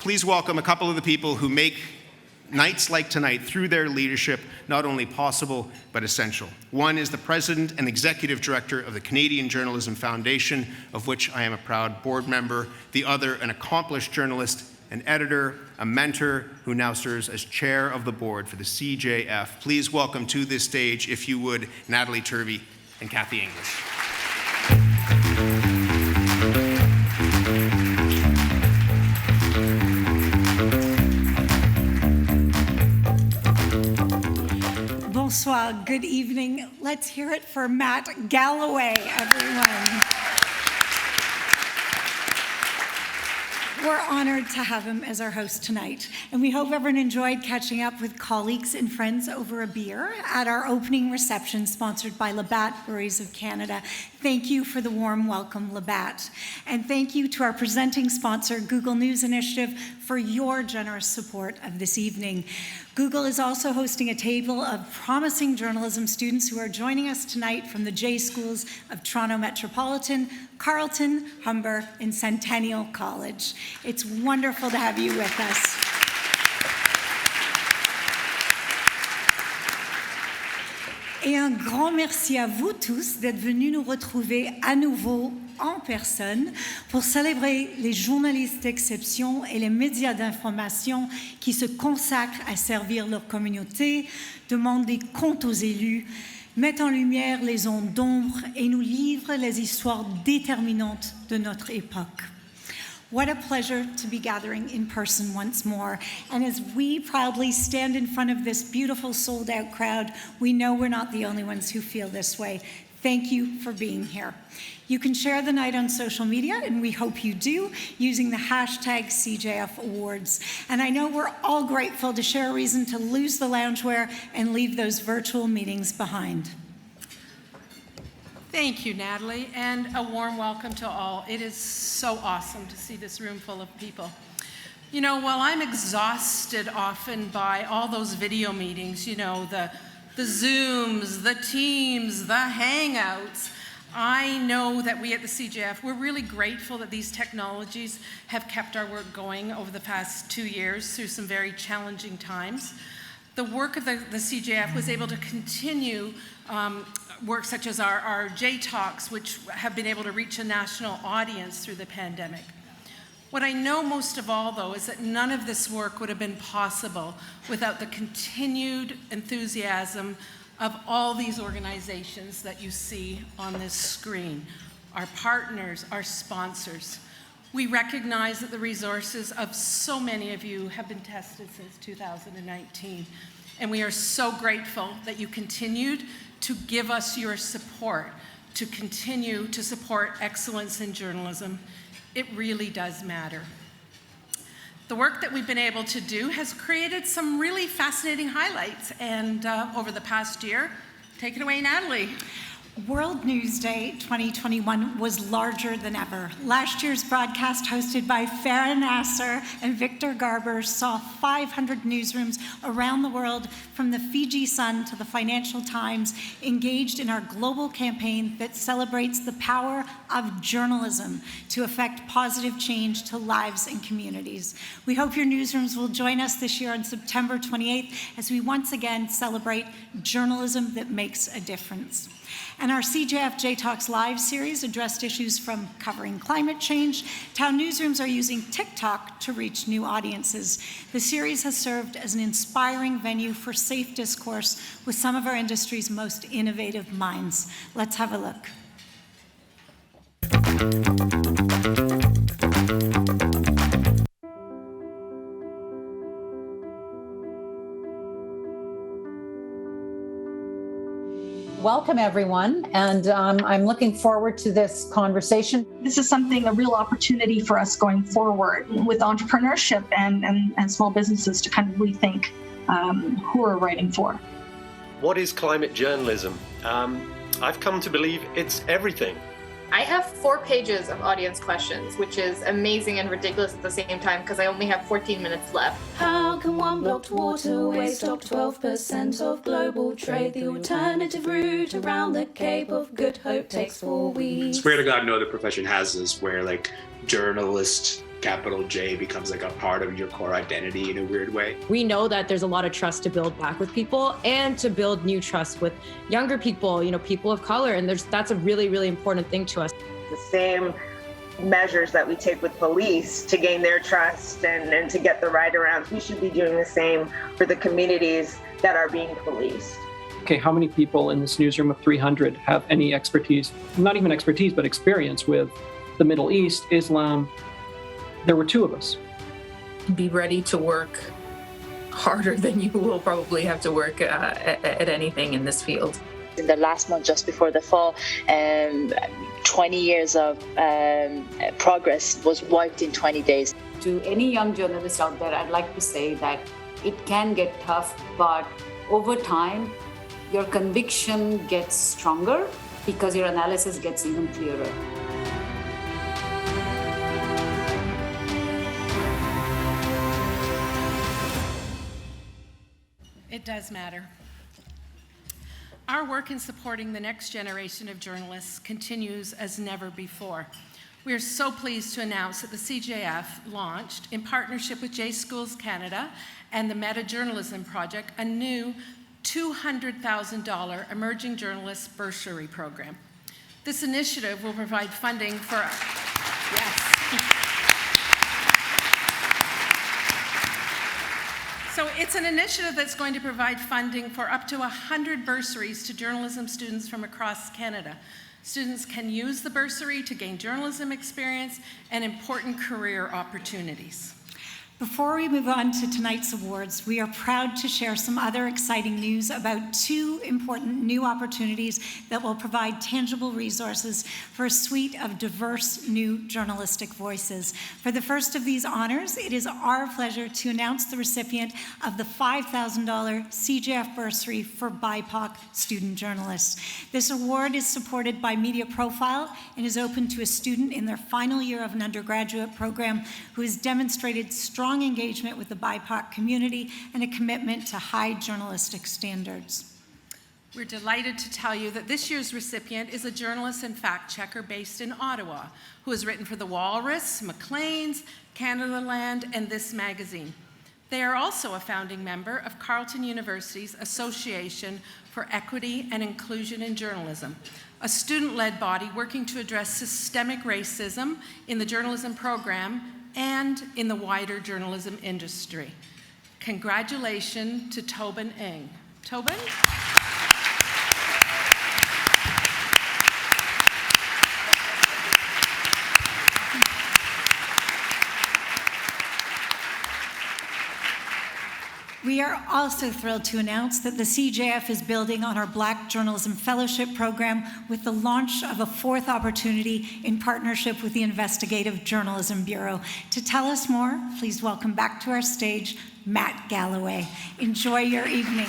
please welcome a couple of the people who make nights like tonight, through their leadership, not only possible, but essential. One is the President and Executive Director of the Canadian Journalism Foundation, of which I am a proud board member. The other, an accomplished journalist, an editor, a mentor, who now serves as chair of the board for the CJF. Please welcome to this stage, if you would, Natalie Turvey and Kathy English. Bonsoir, good evening. Let's hear it for Matt Galloway, everyone. We're honored to have him as our host tonight, and we hope everyone enjoyed catching up with colleagues and friends over a beer at our opening reception sponsored by Labatt Breweries of Canada. Thank you for the warm welcome, Labatt. And thank you to our presenting sponsor, Google News Initiative, for your generous support of this evening. Google is also hosting a table of promising journalism students who are joining us tonight from the J Schools of Toronto Metropolitan, Carleton, Humber, and Centennial College. It's wonderful to have you with us. Et un grand merci à vous tous d'être venus nous retrouver à nouveau en personne pour célébrer les journalistes d'exception et les médias d'information qui se consacrent à servir leur communauté, demandent des comptes aux élus, mettent en lumière les ondes d'ombre et nous livrent les histoires déterminantes de notre époque. What a pleasure to be gathering in person once more. And as we proudly stand in front of this beautiful sold-out crowd, we know we're not the only ones who feel this way. Thank you for being here. You can share the night on social media, and we hope you do, using the hashtag CJF Awards. And I know we're all grateful to share a reason to lose the loungewear and leave those virtual meetings behind. Thank you, Natalie, and a warm welcome to all. It is so awesome to see this room full of people. You know, while I'm exhausted often by all those video meetings, you know, the Zooms, the Teams, the Hangouts, I know that we at the CJF, we're really grateful that these technologies have kept our work going over the past 2 years through some very challenging times. The work of the CJF was able to continue work such as our J-Talks, which have been able to reach a national audience through the pandemic. What I know most of all, though, is that none of this work would have been possible without the continued enthusiasm of all these organizations that you see on this screen, our partners, our sponsors. We recognize that the resources of so many of you have been tested since 2019, and we are so grateful that you continued to give us your support, to continue to support excellence in journalism. It really does matter. The work that we've been able to do has created some really fascinating highlights, and over the past year, take it away, Natalie. World News Day 2021 was larger than ever. Last year's broadcast, hosted by Farah Nasser and Victor Garber, saw 500 newsrooms around the world, from the Fiji Sun to the Financial Times, engaged in our global campaign that celebrates the power of journalism to affect positive change to lives and communities. We hope your newsrooms will join us this year on September 28th as we once again celebrate journalism that makes a difference. And our CJF J-Talks Live series addressed issues from covering climate change to how newsrooms are using TikTok to reach new audiences. The series has served as an inspiring venue for safe discourse with some of our industry's most innovative minds. Let's have a look. Welcome, everyone, and I'm looking forward to this conversation. This is a real opportunity for us going forward with entrepreneurship and small businesses to kind of rethink who we're writing for. What is climate journalism? I've come to believe it's everything. I have 4 pages of audience questions, which is amazing and ridiculous at the same time because I only have 14 minutes left. How can one blocked waterway stop 12% of global trade? The alternative route around the Cape of Good Hope takes 4 weeks. Swear to God, no other profession has this, where like journalists capital J becomes like a part of your core identity in a weird way. We know that there's a lot of trust to build back with people and to build new trust with younger people, people of color. And that's a really, really important thing to us. The same measures that we take with police to gain their trust and to get the right around, we should be doing the same for the communities that are being policed. Okay, how many people in this newsroom of 300 have any expertise, not even expertise, but experience with the Middle East, Islam? There were 2 of us. Be ready to work harder than you will probably have to work at anything in this field. In the last month, just before the fall, 20 years of progress was wiped in 20 days. To any young journalist out there, I'd like to say that it can get tough, but over time, your conviction gets stronger because your analysis gets even clearer. It does matter. Our work in supporting the next generation of journalists continues as never before. We are so pleased to announce that the CJF launched, in partnership with J Schools Canada and the Meta Journalism Project, a new $200,000 Emerging Journalists Bursary Program. This initiative will provide funding for, So it's an initiative that's going to provide funding for up to 100 bursaries to journalism students from across Canada. Students can use the bursary to gain journalism experience and important career opportunities. Before we move on to tonight's awards, we are proud to share some other exciting news about 2 important new opportunities that will provide tangible resources for a suite of diverse new journalistic voices. For the first of these honors, it is our pleasure to announce the recipient of the $5,000 CJF bursary for BIPOC student journalists. This award is supported by Media Profile and is open to a student in their final year of an undergraduate program who has demonstrated strong engagement with the BIPOC community and a commitment to high journalistic standards. We're delighted to tell you that this year's recipient is a journalist and fact checker based in Ottawa who has written for The Walrus, Maclean's, Canada Land, and This Magazine. They are also a founding member of Carleton University's Association for Equity and Inclusion in Journalism, a student-led body working to address systemic racism in the journalism program and in the wider journalism industry. Congratulations to Tobin Ng. Tobin? We are also thrilled to announce that the CJF is building on our Black Journalism Fellowship program with the launch of a 4th opportunity in partnership with the Investigative Journalism Bureau. To tell us more, please welcome back to our stage, Matt Galloway. Enjoy your evening.